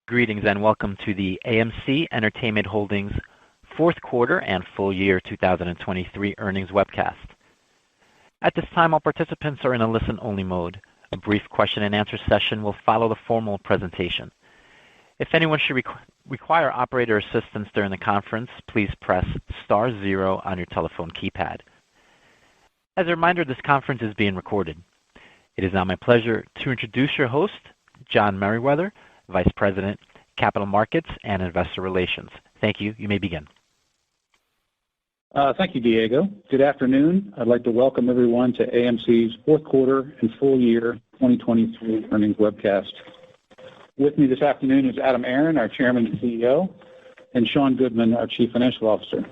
Greetings and welcome to the AMC Entertainment Holdings fourth quarter and full year 2023 earnings webcast. At this time, all participants are in a listen-only mode. A brief question-and-answer session will follow the formal presentation. If anyone should require operator assistance during the conference, please press star 0 on your telephone keypad. As a reminder, this conference is being recorded. It is now my pleasure to introduce your host, John Merriweather, Vice President, Capital Markets and Investor Relations. Thank you. You may begin. Thank you, Diego. Good afternoon. I'd like to welcome everyone to AMC's fourth quarter and full year 2023 earnings webcast. With me this afternoon is Adam Aron, our Chairman and CEO, and Sean Goodman, our Chief Financial Officer.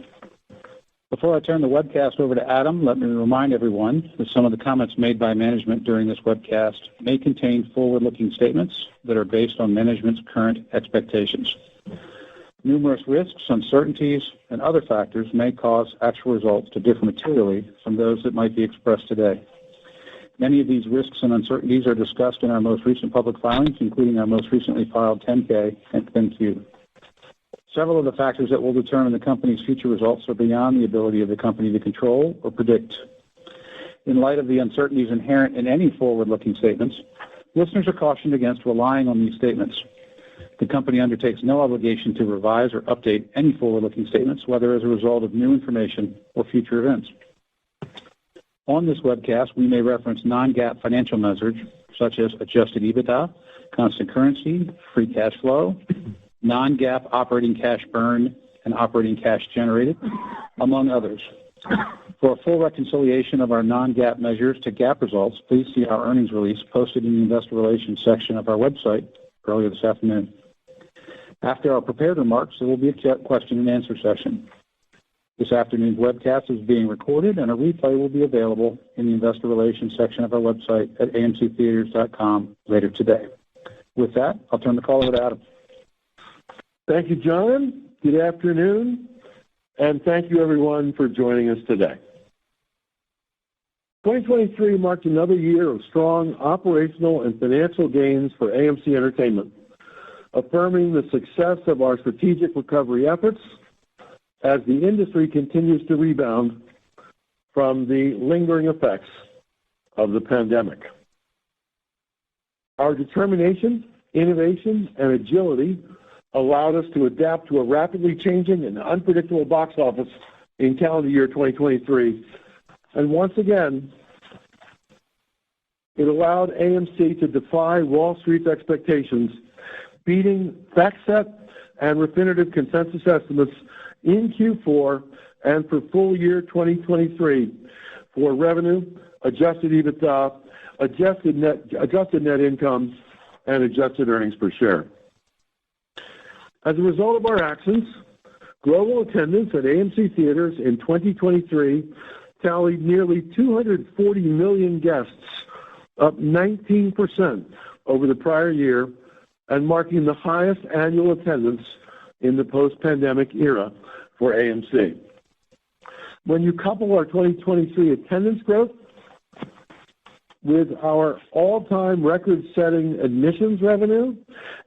Before I turn the webcast over to Adam, let me remind everyone that some of the comments made by management during this webcast may contain forward-looking statements that are based on management's current expectations. Numerous risks, uncertainties, and other factors may cause actual results to differ materially from those that might be expressed today. Many of these risks and uncertainties are discussed in our most recent public filings, including our most recently filed 10-K and 10-Q. Several of the factors that will determine the company's future results are beyond the ability of the company to control or predict. In light of the uncertainties inherent in any forward-looking statements, listeners are cautioned against relying on these statements. The company undertakes no obligation to revise or update any forward-looking statements, whether as a result of new information or future events. On this webcast, we may reference non-GAAP financial measures such as adjusted EBITDA, constant currency, free cash flow, non-GAAP operating cash burn, and operating cash generated, among others. For a full reconciliation of our non-GAAP measures to GAAP results, please see our earnings release posted in the Investor Relations section of our website earlier this afternoon. After our prepared remarks, there will be a question-and-answer session. This afternoon's webcast is being recorded, and a replay will be available in the Investor Relations section of our website at amctheaters.com later today. With that, I'll turn the call over to Adam. Thank you, John. Good afternoon, and thank you, everyone, for joining us today. 2023 marked another year of strong operational and financial gains for AMC Entertainment, affirming the success of our strategic recovery efforts as the industry continues to rebound from the lingering effects of the pandemic. Our determination, innovation, and agility allowed us to adapt to a rapidly changing and unpredictable box office in calendar year 2023. And once again, it allowed AMC to defy Wall Street's expectations, beating FactSet and Refinitiv consensus estimates in Q4 and for full year 2023 for revenue, adjusted EBITDA, adjusted net income, and adjusted earnings per share. As a result of our actions, global attendance at AMC Theaters in 2023 tallied nearly 240 million guests, up 19% over the prior year, and marking the highest annual attendance in the post-pandemic era for AMC. When you couple our 2023 attendance growth with our all-time record-setting admissions revenue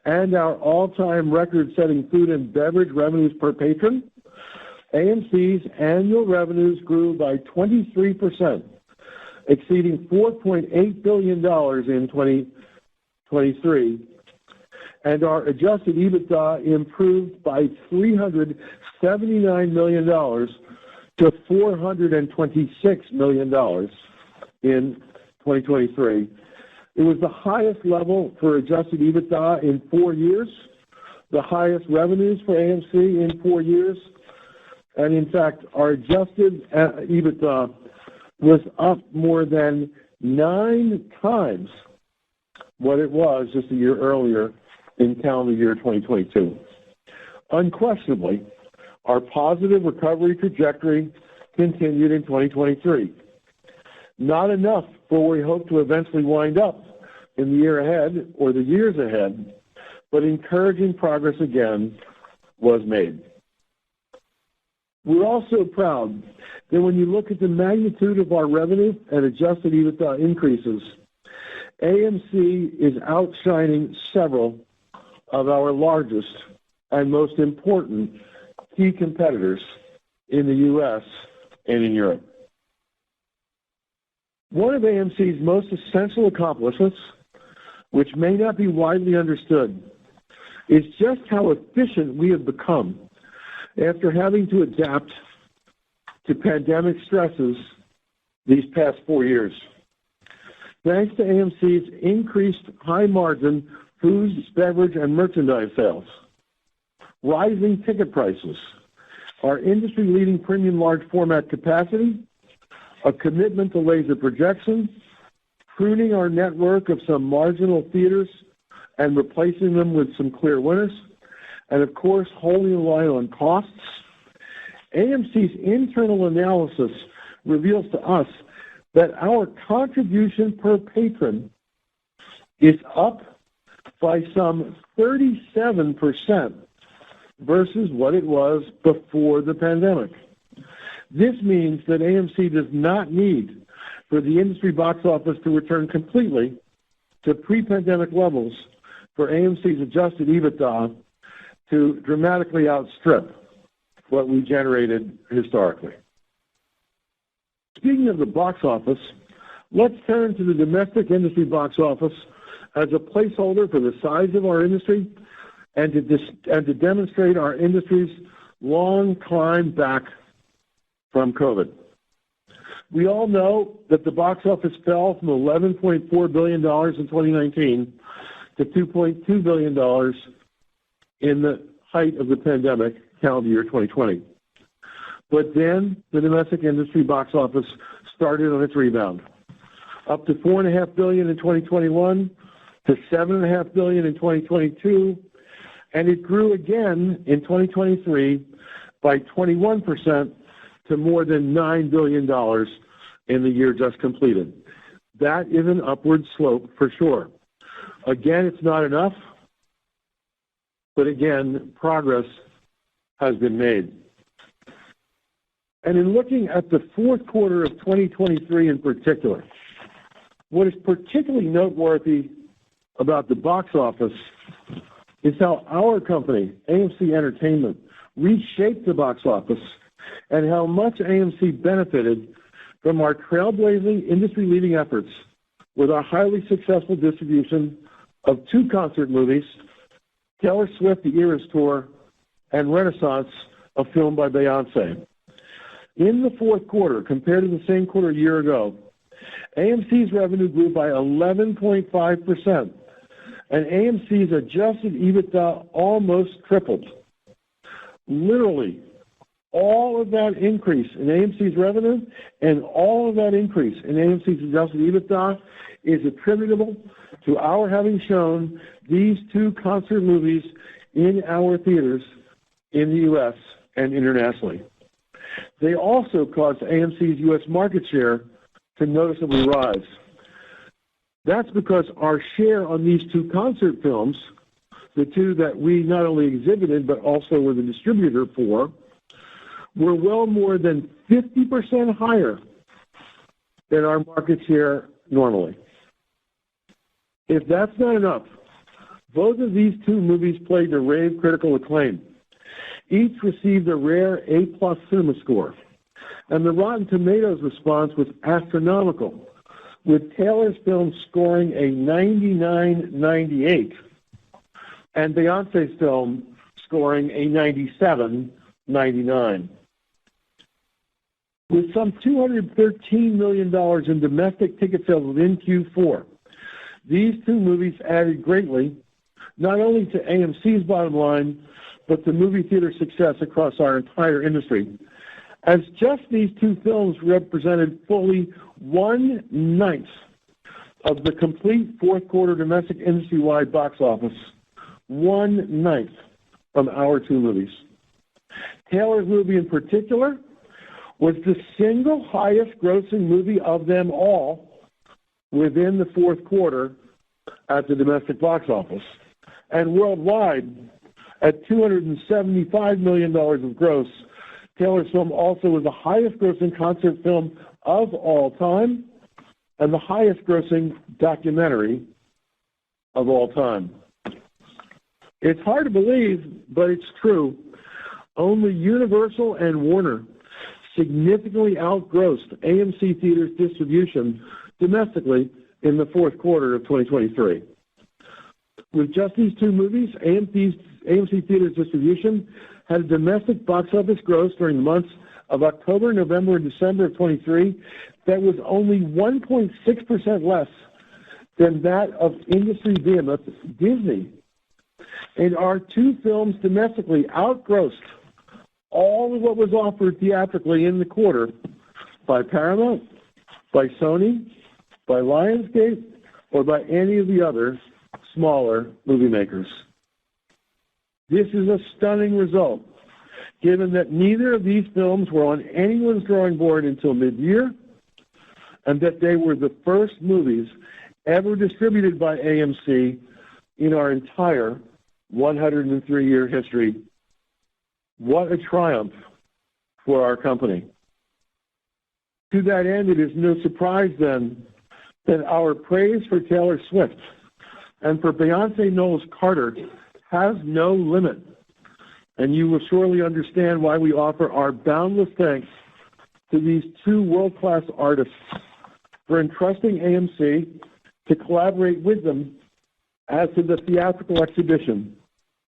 and our all-time record-setting food and beverage revenues per patron, AMC's annual revenues grew by 23%, exceeding $4.8 billion in 2023, and our adjusted EBITDA improved by $379 million to $426 million in 2023. It was the highest level for adjusted EBITDA in 4 years, the highest revenues for AMC in 4 years, and in fact, our adjusted EBITDA was up more than 9 times what it was just a year earlier in calendar year 2022. Unquestionably, our positive recovery trajectory continued in 2023. Not enough for where we hope to eventually wind up in the year ahead or the years ahead, but encouraging progress again was made. We're also proud that when you look at the magnitude of our revenue and adjusted EBITDA increases, AMC is outshining several of our largest and most important key competitors in the U.S. and in Europe. One of AMC's most essential accomplishments, which may not be widely understood, is just how efficient we have become after having to adapt to pandemic stresses these past 4 years. Thanks to AMC's increased high-margin food, beverage, and merchandise sales, rising ticket prices, our industry-leading premium large format capacity, a commitment to laser projection, pruning our network of some marginal theaters and replacing them with some clear winners, and of course, holding the line on costs, AMC's internal analysis reveals to us that our contribution per patron is up by some 37% versus what it was before the pandemic. This means that AMC does not need for the industry box office to return completely to pre-pandemic levels for AMC's adjusted EBITDA to dramatically outstrip what we generated historically. Speaking of the box office, let's turn to the domestic industry box office as a placeholder for the size of our industry and to demonstrate our industry's long climb back from COVID. We all know that the box office fell from $11.4 billion in 2019 to $2.2 billion in the height of the pandemic, calendar year 2020. But then the domestic industry box office started on its rebound, up to $4.5 billion in 2021, to $7.5 billion in 2022, and it grew again in 2023 by 21% to more than $9 billion in the year just completed. That is an upward slope for sure. Again, it's not enough, but again, progress has been made. And in looking at the fourth quarter of 2023 in particular, what is particularly noteworthy about the box office is how our company, AMC Entertainment, reshaped the box office and how much AMC benefited from our trailblazing industry-leading efforts with our highly successful distribution of two concert movies, Taylor Swift: The Eras Tour, and Renaissance, a film by Beyoncé. In the fourth quarter, compared to the same quarter a year ago, AMC's revenue grew by 11.5%, and AMC's adjusted EBITDA almost tripled. Literally, all of that increase in AMC's revenue and all of that increase in AMC's adjusted EBITDA is attributable to our having shown these two concert movies in our theaters in the U.S. and internationally. They also caused AMC's U.S. market share to noticeably rise. That's because our share on these two concert films, the two that we not only exhibited but also were the distributor for, were well more than 50% higher than our market share normally. If that's not enough, both of these two movies played to rave critical acclaim. Each received a rare A+ cinema score, and the Rotten Tomatoes response was astronomical, with Taylor's film scoring a 99.98 and Beyoncé's film scoring a 97.99. With some $213 million in domestic ticket sales within Q4, these two movies added greatly, not only to AMC's bottom line, but to movie theater success across our entire industry, as just these two films represented fully 1/9 of the complete fourth quarter domestic industry-wide box office, 1/9 from our two movies. Taylor's movie in particular was the single highest grossing movie of them all within the fourth quarter at the domestic box office. And worldwide, at $275 million of gross, Taylor's film also was the highest grossing concert film of all time and the highest grossing documentary of all time. It's hard to believe, but it's true. Only Universal and Warner significantly outgrossed AMC Theaters distribution domestically in the fourth quarter of 2023. With just these two movies, AMC Theaters distribution had a domestic box office gross during the months of October, November, and December of 23 that was only 1.6% less than that of industry behemoth Disney. And our two films domestically outgrossed all of what was offered theatrically in the quarter by Paramount, by Sony, by Lionsgate, or by any of the other smaller movie makers. This is a stunning result, given that neither of these films were on anyone's drawing board until mid-year, and that they were the first movies ever distributed by AMC in our entire 103-year history. What a triumph for our company. To that end, it is no surprise then that our praise for Taylor Swift and for Beyonce Knowles Carter has no limit. And you will surely understand why we offer our boundless thanks to these two world-class artists for entrusting AMC to collaborate with them as to the theatrical exhibition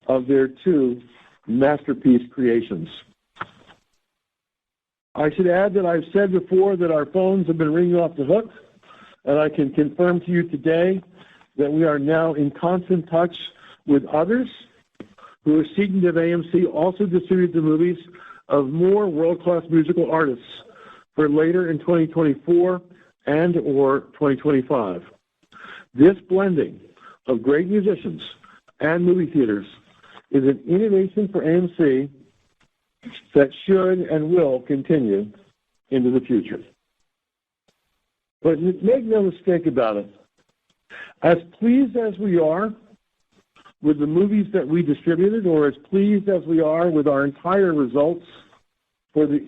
of their two masterpiece creations. I should add that I've said before that our phones have been ringing off the hook, and I can confirm to you today that we are now in constant touch with others who are seeking to have AMC also distribute the movies of more world-class musical artists for later in 2024 and or 2025. This blending of great musicians and movie theaters is an innovation for AMC that should and will continue into the future. But make no mistake about it, as pleased as we are with the movies that we distributed, or as pleased as we are with our entire results for the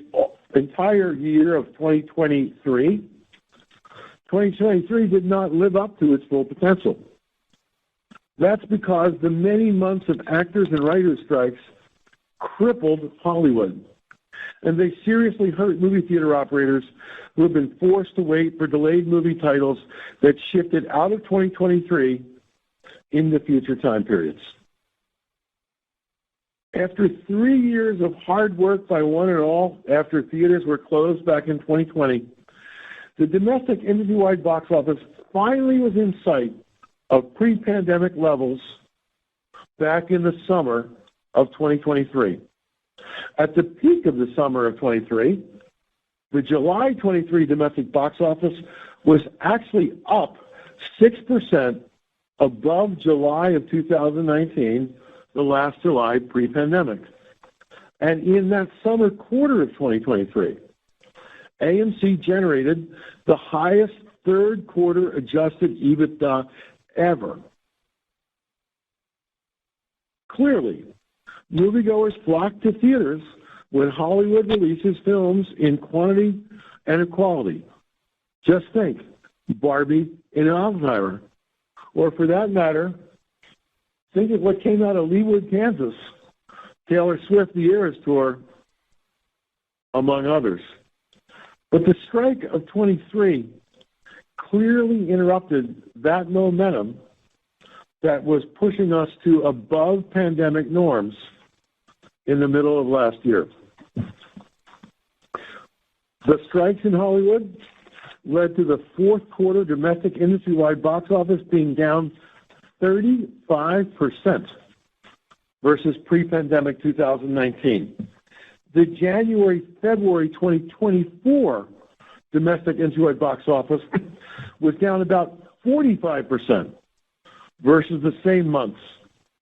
entire year of 2023, 2023 did not live up to its full potential. That's because the many months of actors and writers' strikes crippled Hollywood, and they seriously hurt movie theater operators who have been forced to wait for delayed movie titles that shifted out of 2023 into future time periods. After 3 years of hard work by one and all, after theaters were closed back in 2020, the domestic industry-wide box office finally was in sight of pre-pandemic levels back in the summer of 2023. At the peak of the summer of 23, the July 23 domestic box office was actually up 6% above July of 2019, the last July pre-pandemic. And in that summer quarter of 2023, AMC generated the highest third quarter adjusted EBITDA ever. Clearly, moviegoers flock to theaters when Hollywood releases films in quantity and in quality. Just think Barbie and Oppenheimer. Or for that matter, think of what came out of Leawood, Kansas, Taylor Swift, the Eras Tour, among others. But the strike of 23 clearly interrupted that momentum that was pushing us to above pandemic norms in the middle of last year. The strikes in Hollywood led to the fourth quarter domestic industry-wide box office being down 35% versus pre-pandemic 2019. The January-February 2024 domestic industry-wide box office was down about 45% versus the same months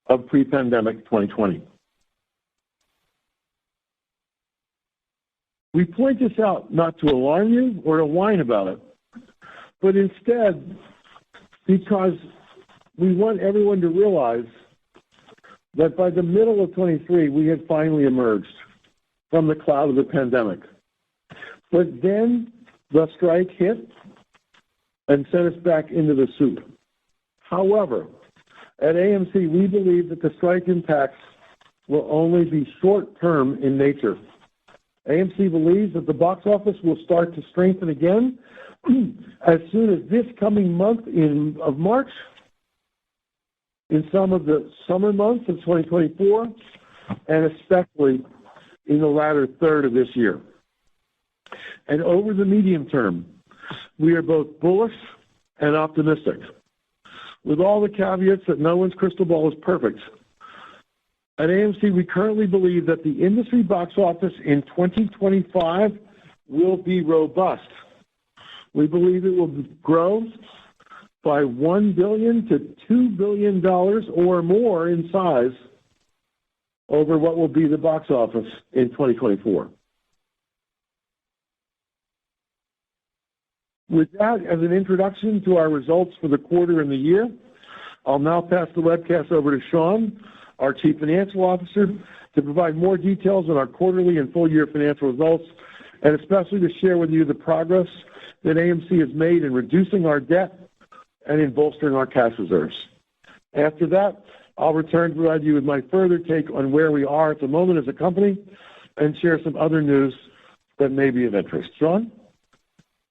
of pre-pandemic 2020. We point this out not to alarm you or to whine about it, but instead because we want everyone to realize that by the middle of 23, we had finally emerged from the cloud of the pandemic. But then the strike hit and sent us back into the soup. However, At AMC, we believe that the strike impacts will only be short-term in nature. AMC believes that the box office will start to strengthen again as soon as this coming month of March, in some of the summer months of 2024, and especially in the latter third of this year. And over the medium term, we are both bullish and optimistic. With all the caveats that no one's crystal ball is perfect, at AMC, we currently believe that the industry box office in 2025 will be robust. We believe it will grow by $1 billion to $2 billion or more in size over what will be the box office in 2024. With that as an introduction to our results for the quarter and the year, I'll now pass the webcast over to Sean, our Chief Financial Officer, to provide more details on our quarterly and full-year financial results, and especially to share with you the progress that AMC has made in reducing our debt and in bolstering our cash reserves. After that, I'll return to provide you with my further take on where we are at the moment as a company and share some other news that may be of interest. Sean?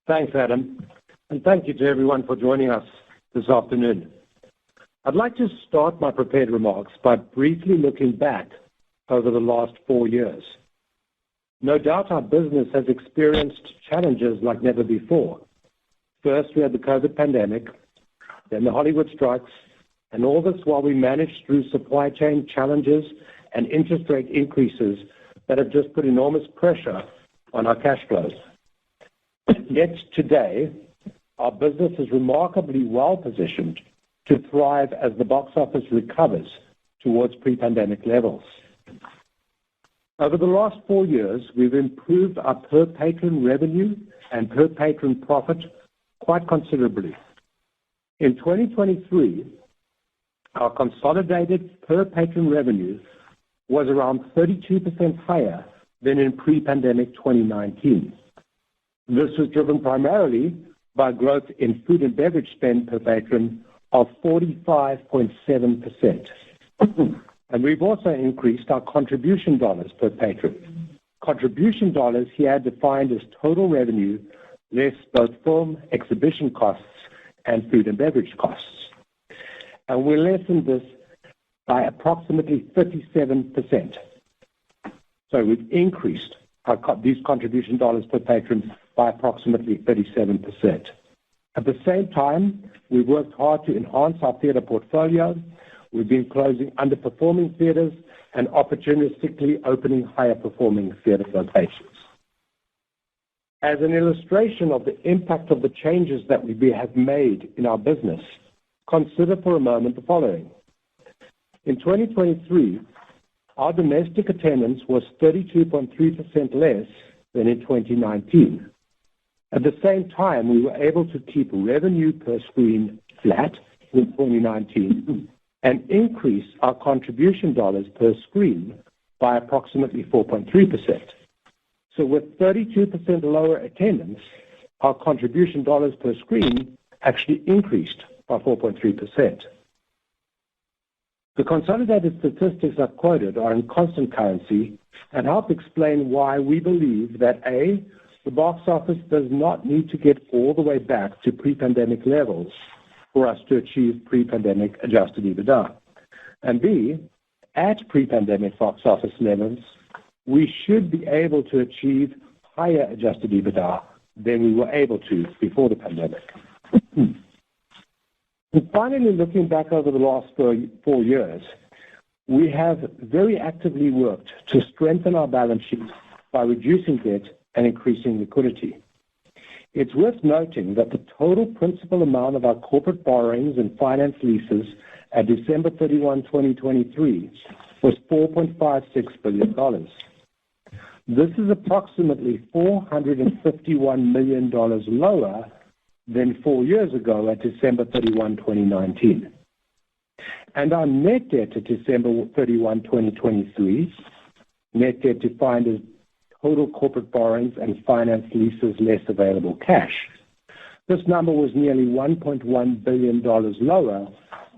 Thanks, Adam, and thank you to everyone for joining us this afternoon. I'd like to start my prepared remarks by briefly looking back over the last 4 years. No doubt our business has experienced challenges like never before. First, we had the COVID pandemic, then the Hollywood strikes, and all this while we managed through supply chain challenges and interest rate increases that have just put enormous pressure on our cash flows. Yet today, our business is remarkably well positioned to thrive as the box office recovers towards pre-pandemic levels. Over the last 4 years, we've improved our per-patron revenue and per-patron profit quite considerably. In 2023, our consolidated per-patron revenue was around 32% higher than in pre-pandemic 2019. This was driven primarily by growth in food and beverage spend per patron of 45.7%. And we've also increased our contribution dollars per patron. Contribution dollars here defined as total revenue less both film exhibition costs and food and beverage costs. And we lessened this by approximately 37%. So we've increased these contribution dollars per patron by approximately 37%. At the same time, we've worked hard to enhance our theater portfolio. We've been closing underperforming theaters and opportunistically opening higher-performing theater locations. As an illustration of the impact of the changes that we have made in our business, consider for a moment the following. In 2023, our domestic attendance was 32.3% less than in 2019. At the same time, we were able to keep revenue per screen flat with 2019 and increase our contribution dollars per screen by approximately 4.3%. So with 32% lower attendance, our contribution dollars per screen actually increased by 4.3%. The consolidated statistics I've quoted are in constant currency and help explain why we believe that A, the box office does not need to get all the way back to pre-pandemic levels for us to achieve pre-pandemic adjusted EBITDA. And B, at pre-pandemic box office levels, we should be able to achieve higher adjusted EBITDA than we were able to before the pandemic. And finally, looking back over the last 4 years, we have very actively worked to strengthen our balance sheet by reducing debt and increasing liquidity. It's worth noting that the total principal amount of our corporate borrowings and finance leases at December 31, 2023 was $4.56 billion. This is approximately $451 million lower than 4 years ago at December 31, 2019. And our net debt at December 31, 2023, net debt defined as total corporate borrowings and finance leases less available cash. This number was nearly $1.1 billion lower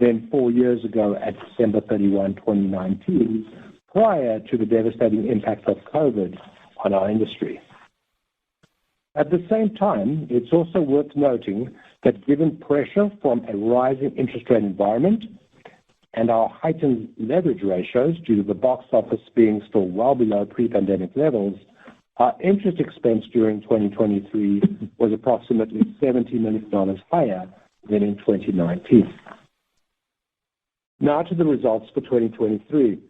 than 4 years ago at December 31, 2019, prior to the devastating impact of COVID on our industry. At the same time, it's also worth noting that given pressure from a rising interest rate environment and our heightened leverage ratios due to the box office being still well below pre-pandemic levels, our interest expense during 2023 was approximately $70 million higher than in 2019. Now to the results for 2023.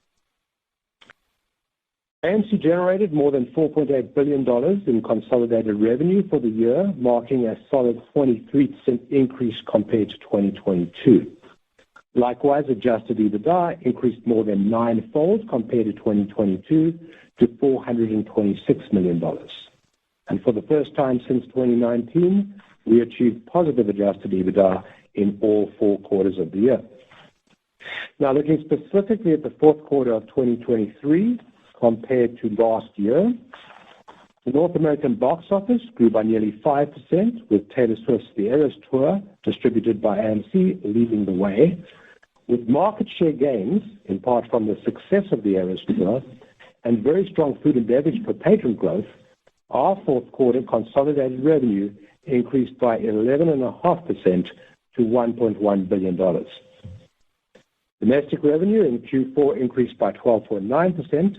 AMC generated more than $4.8 billion in consolidated revenue for the year, marking a solid 23% increase compared to 2022. Likewise, adjusted EBITDA increased more than ninefold compared to 2022 to $426 million. And for the first time since 2019, we achieved positive adjusted EBITDA in all 4 quarters of the year. Now, looking specifically at the fourth quarter of 2023 compared to last year, the North American box office grew by nearly 5%, with Taylor Swift's The Eras Tour, distributed by AMC, leading the way. With market share gains, in part from the success of The Eras Tour, and very strong food and beverage per patron growth, our fourth quarter consolidated revenue increased by 11.5% to $1.1 billion. Domestic revenue in Q4 increased by 12.9%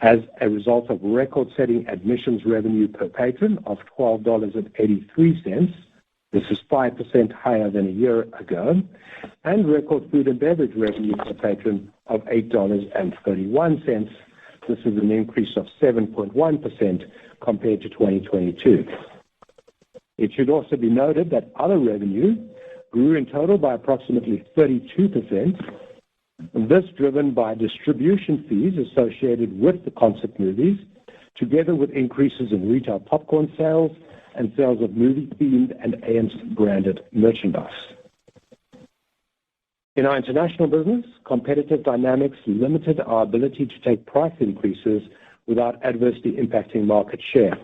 as a result of record-setting admissions revenue per patron of $12.83. This is 5% higher than a year ago, and record food and beverage revenue per patron of $8.31. This is an increase of 7.1% compared to 2022. It should also be noted that other revenue grew in total by approximately 32%, and this driven by distribution fees associated with the concert movies, together with increases in retail popcorn sales and sales of movie-themed and AMC-branded merchandise. In our international business, competitive dynamics limited our ability to take price increases without adversely impacting market share.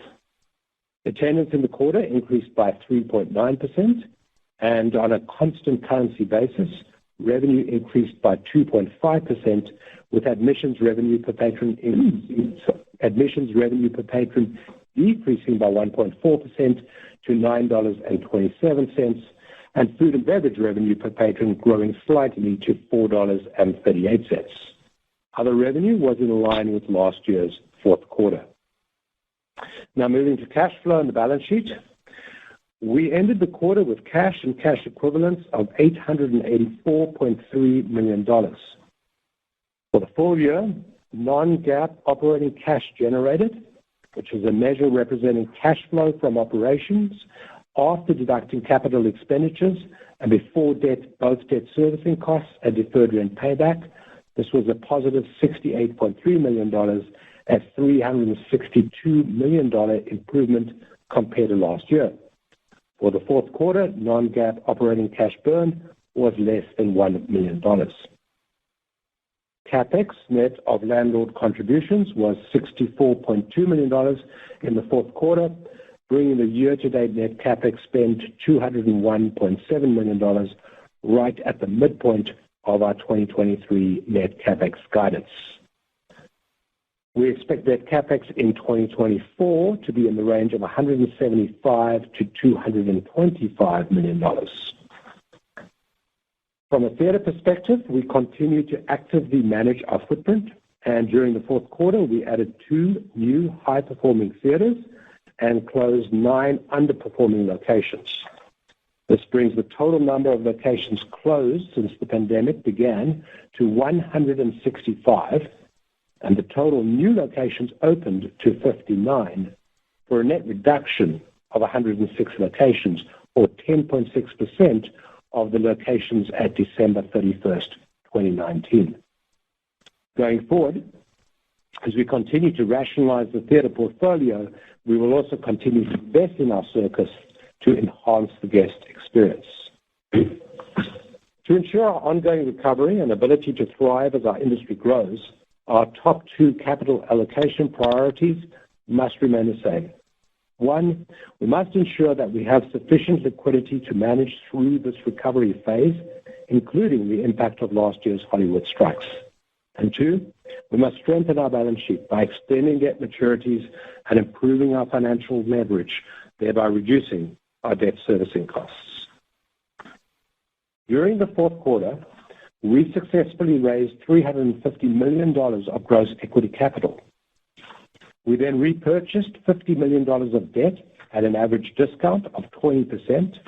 Attendance in the quarter increased by 3.9%, and on a constant currency basis, revenue increased by 2.5%, with admissions revenue per patron decreasing by 1.4% to $9.27, and food and beverage revenue per patron growing slightly to $4.38. Other revenue was in line with last year's fourth quarter. Now moving to cash flow and the balance sheet. We ended the quarter with cash and cash equivalents of $884.3 million. For the full year, non-GAAP operating cash generated, which is a measure representing cash flow from operations after deducting capital expenditures and before both debt servicing costs and deferred rent payback. This was a positive $68.3 million, a $362 million improvement compared to last year. For the fourth quarter, non-GAAP operating cash burn was less than $1 million. CapEx net of landlord contributions was $64.2 million in the fourth quarter, bringing the year-to-date net CapEx spend to $201.7 million, right at the midpoint of our 2023 net CapEx guidance. We expect that CapEx in 2024 to be in the range of $175 to $225 million. From a theater perspective, we continue to actively manage our footprint, and during the fourth quarter, we added 2 new high-performing theaters and closed 9 underperforming locations. This brings the total number of locations closed since the pandemic began to 165, and the total new locations opened to 59, for a net reduction of 106 locations, or 10.6% of the locations at December 31st, 2019. Going forward, as we continue to rationalize the theater portfolio, we will also continue to invest in our circuits to enhance the guest experience. To ensure our ongoing recovery and ability to thrive as our industry grows, our top 2 capital allocation priorities must remain the same. 1, we must ensure that we have sufficient liquidity to manage through this recovery phase including the impact of last year's Hollywood strikes. And two, we must strengthen our balance sheet by extending debt maturities and improving our financial leverage, thereby reducing our debt servicing costs. During the fourth quarter, we successfully raised $350 million of gross equity capital. We then repurchased $50 million of debt at an average discount of 20%.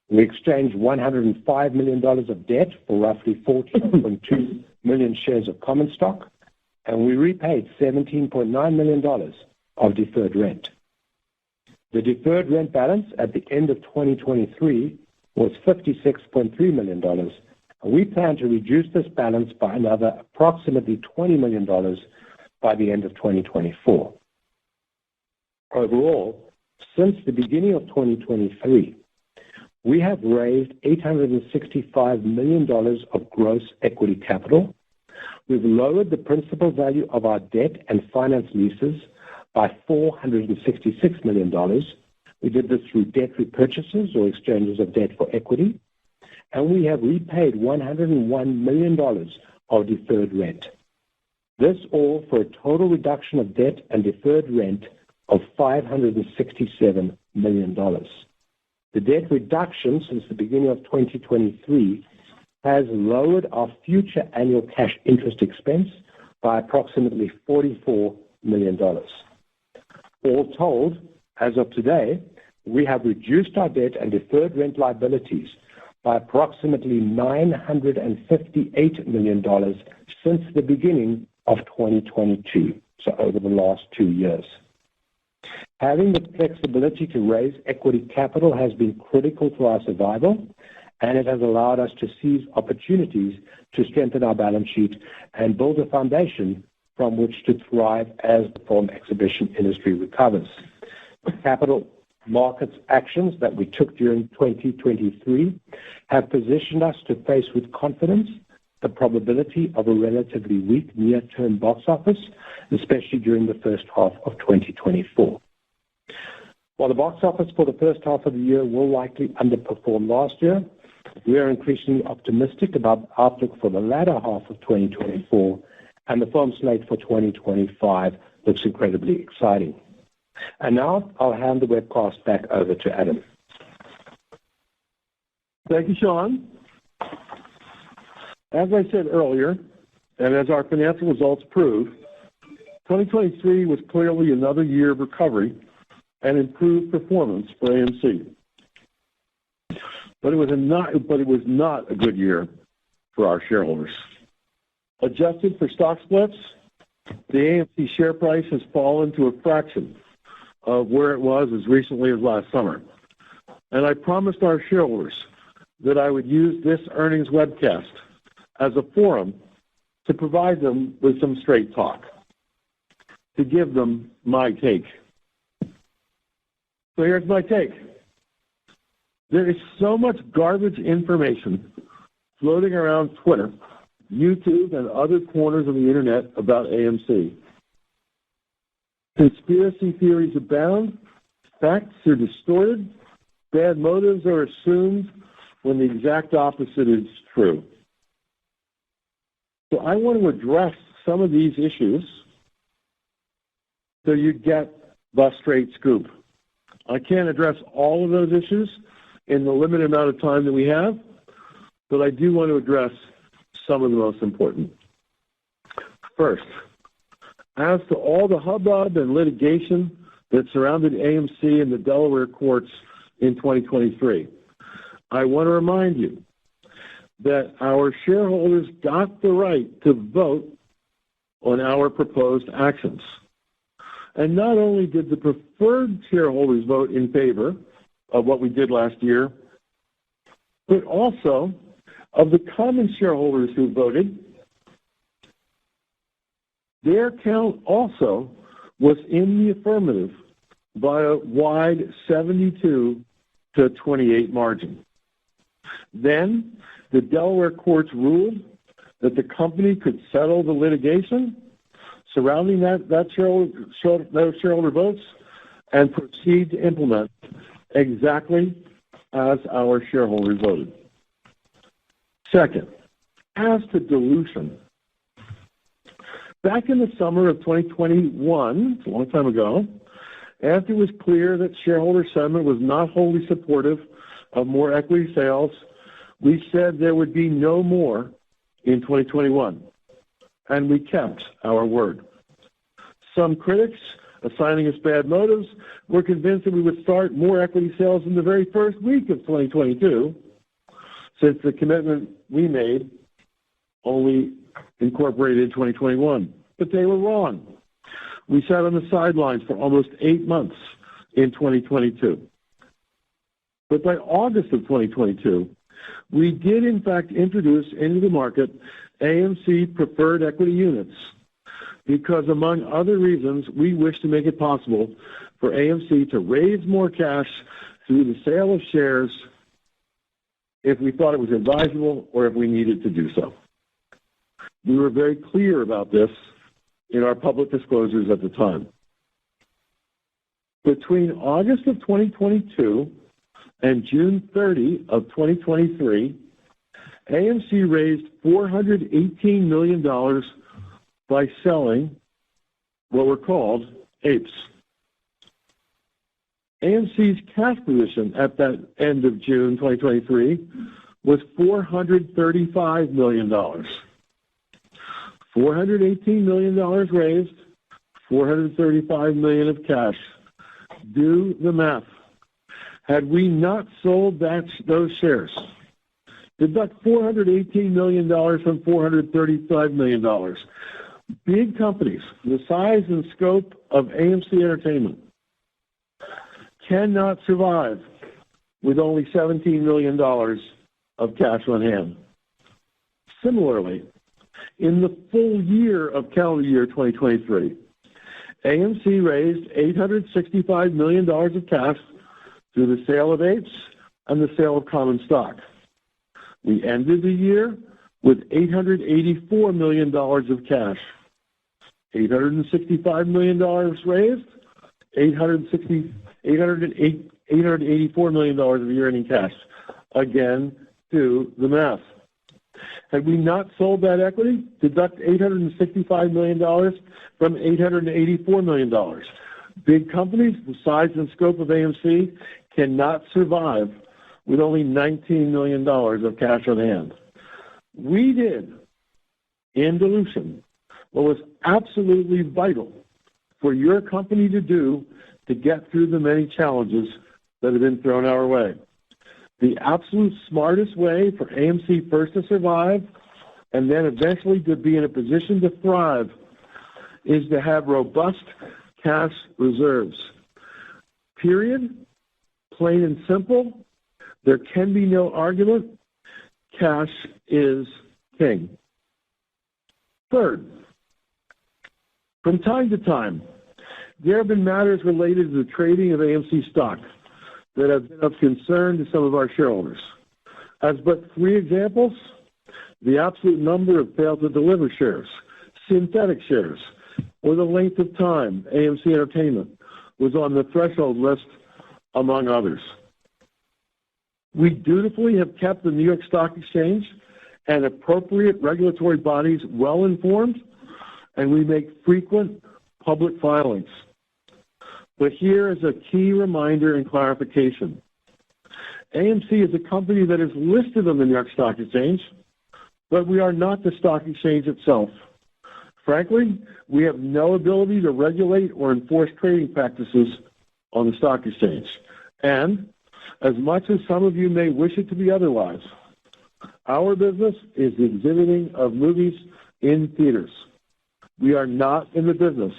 We exchanged $105 million of debt for roughly 14.2 million shares of common stock, and we repaid $17.9 million of deferred rent. The deferred rent balance at the end of 2023 was $56.3 million, and we plan to reduce this balance by another approximately $20 million by the end of 2024. Overall, since the beginning of 2023, we have raised $865 million of gross equity capital. We've lowered the principal value of our debt and finance leases by $466 million. We did this through debt repurchases or exchanges of debt for equity, and we have repaid $101 million of deferred rent. This all for a total reduction of debt and deferred rent of $567 million. The debt reduction since the beginning of 2023 has lowered our future annual cash interest expense by approximately $44 million. All told, as of today, we have reduced our debt and deferred rent liabilities by approximately $958 million since the beginning of 2022, so over the last 2 years. Having the flexibility to raise equity capital has been critical to our survival, and it has allowed us to seize opportunities to strengthen our balance sheet and build a foundation from which to thrive as the film exhibition industry recovers. The capital markets actions that we took during 2023 have positioned us to face with confidence the probability of a relatively weak near-term box office, especially during the first half of 2024. While the box office for the first half of the year will likely underperform last year, we are increasingly optimistic about the outlook for the latter half of 2024, and the film slate for 2025 looks incredibly exciting. And now I'll hand the webcast back over to Adam. Thank you, Sean. As I said earlier, and as our financial results prove, 2023 was clearly another year of recovery and improved performance for AMC. But it was not a good year for our shareholders. Adjusted for stock splits, the AMC share price has fallen to a fraction of where it was as recently as last summer. And I promised our shareholders that I would use this earnings webcast as a forum to provide them with some straight talk, to give them my take. So here's my take. There is so much garbage information floating around Twitter, YouTube, and other corners of the internet about AMC. Conspiracy theories abound, facts are distorted, bad motives are assumed when the exact opposite is true. So I want to address some of these issues so you get the straight scoop. I can't address all of those issues in the limited amount of time that we have, but I do want to address some of the most important. First, as to all the hubbub and litigation that surrounded AMC and the Delaware courts in 2023, I want to remind you that our shareholders got the right to vote on our proposed actions. And not only did the preferred shareholders vote in favor of what we did last year, but also of the common shareholders who voted, their count also was in the affirmative by a wide 72 to 28 margin. Then the Delaware courts ruled that the company could settle the litigation surrounding those shareholder votes and proceed to implement exactly as our shareholders voted. Second, as to dilution, back in the summer of 2021, it's a long time ago, after it was clear that shareholder sentiment was not wholly supportive of more equity sales, we said there would be no more in 2021, and we kept our word. Some critics, assigning us bad motives, were convinced that we would start more equity sales in the very first week of 2022, since the commitment we made only incorporated 2021. But they were wrong. We sat on the sidelines for almost 8 months in 2022. But by August of 2022, we did in fact introduce into the market AMC preferred equity units because, among other reasons, we wish to make it possible for AMC to raise more cash through the sale of shares if we thought it was advisable or if we needed to do so. We were very clear about this in our public disclosures at the time. Between August of 2022 and June 30 of 2023, AMC raised $418 million by selling what were called APEs. AMC's cash position at that end of June 2023 was $435 million. $418 million raised, $435 million of cash. Do the math. Had we not sold those shares, deduct $418 million from $435 million. Big companies, the size and scope of AMC Entertainment, cannot survive with only $17 million of cash on hand. Similarly, in the full year of calendar year 2023, AMC raised $865 million of cash through the sale of APEs and the sale of common stock. We ended the year with $884 million of cash. $865 million raised, $884 million of year-ending cash. Again, do the math. Had we not sold that equity, deduct $865 million from $884 million. Big companies, the size and scope of AMC, cannot survive with only $19 million of cash on hand. We did, in dilution, what was absolutely vital for your company to do to get through the many challenges that have been thrown our way. The absolute smartest way for AMC first to survive and then eventually to be in a position to thrive is to have robust cash reserves. Period. Plain and simple. There can be no argument. Cash is king. Third, from time to time, there have been matters related to the trading of AMC stock that have been of concern to some of our shareholders. As but 3 examples, the absolute number of failed-to-deliver shares, synthetic shares, or the length of time AMC Entertainment was on the threshold list, among others. We dutifully have kept the New York Stock Exchange and appropriate regulatory bodies well informed, and we make frequent public filings. But here is a key reminder and clarification. AMC is a company that is listed on the New York Stock Exchange, but we are not the stock exchange itself. Frankly, we have no ability to regulate or enforce trading practices on the stock exchange. And as much as some of you may wish it to be otherwise, our business is the exhibiting of movies in theaters. We are not in the business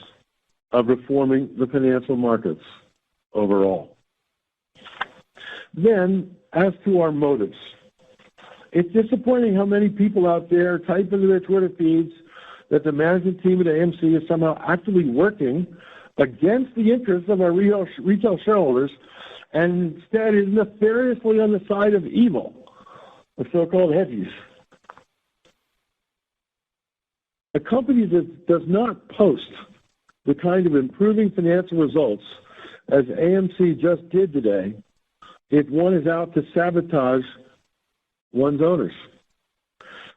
of reforming the financial markets overall. Then, as to our motives, it's disappointing how many people out there type into their Twitter feeds that the management team at AMC is somehow actively working against the interests of our retail shareholders and instead is nefariously on the side of evil, the so-called hedgies. A company that does not post the kind of improving financial results as AMC just did today, if one is out to sabotage one's owners.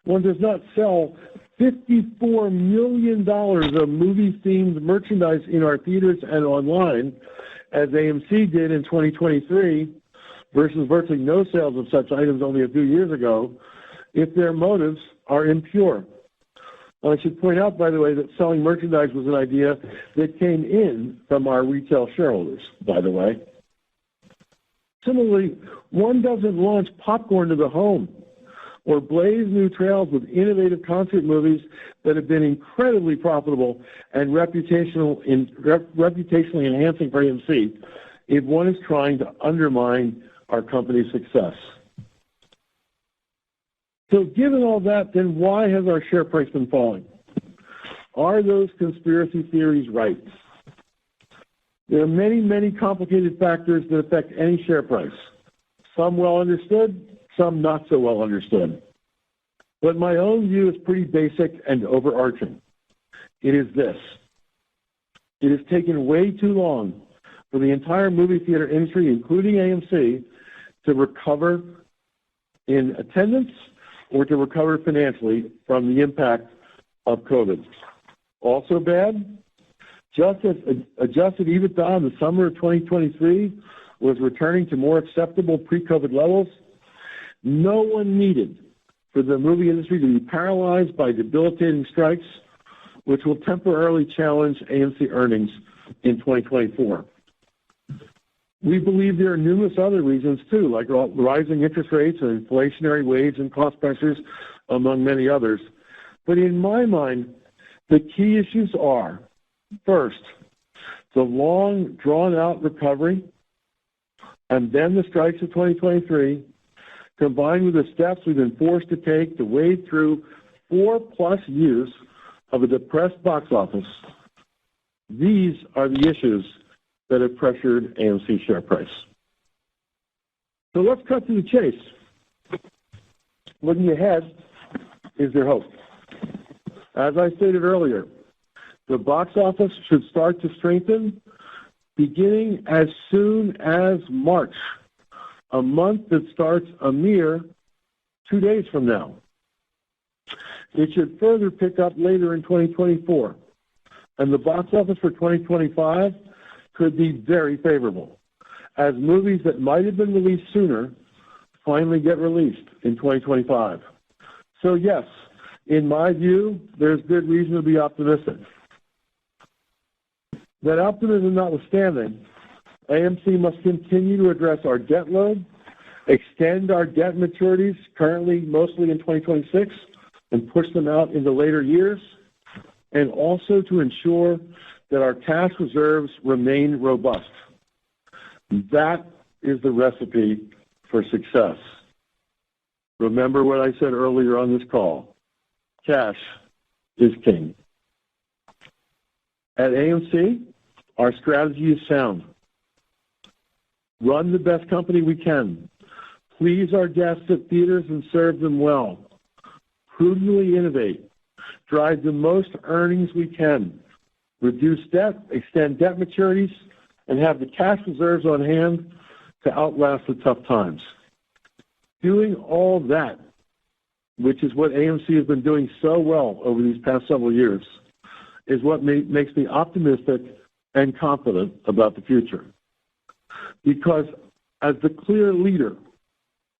One does not sell $54 million of movie-themed merchandise in our theaters and online, as AMC did in 2023, versus virtually no sales of such items only a few years ago, if their motives are impure. I should point out, by the way, that selling merchandise was an idea that came in from our retail shareholders, by the way. Similarly, one doesn't launch popcorn to the home or blaze new trails with innovative concert movies that have been incredibly profitable and reputationally enhancing for AMC if one is trying to undermine our company's success. So given all that, then why has our share price been falling? Are those conspiracy theories right? There are many, many complicated factors that affect any share price. Some well understood, some not so well understood. But my own view is pretty basic and overarching. It is this. It has taken way too long for the entire movie theater industry, including AMC, to recover in attendance or to recover financially from the impact of COVID. Also bad, just as adjusted EBITDA in the summer of 2023 was returning to more acceptable pre-COVID levels, no one needed for the movie industry to be paralyzed by debilitating strikes, which will temporarily challenge AMC earnings in 2024. We believe there are numerous other reasons, too, like rising interest rates and inflationary wage and cost pressures, among many others. But in my mind, the key issues are, first, the long, drawn-out recovery, and then the strikes of 2023, combined with the steps we've been forced to take to wade through 4+ years of a depressed box office. These are the issues that have pressured AMC share price. So let's cut to the chase. Looking ahead, is there hope? As I stated earlier, the box office should start to strengthen beginning as soon as March, a month that starts a mere 2 days from now. It should further pick up later in 2024, and the box office for 2025 could be very favorable, as movies that might have been released sooner finally get released in 2025. So yes, in my view, there's good reason to be optimistic. That optimism notwithstanding, AMC must continue to address our debt load, extend our debt maturities, currently mostly in 2026, and push them out into later years, and also to ensure that our cash reserves remain robust. That is the recipe for success. Remember what I said earlier on this call. Cash is king. At AMC, our strategy is sound. Run the best company we can. Please our guests at theaters and serve them well. Prudently innovate. Drive the most earnings we can. Reduce debt, extend debt maturities, and have the cash reserves on hand to outlast the tough times. Doing all that, which is what AMC has been doing so well over these past several years, is what makes me optimistic and confident about the future. Because as the clear leader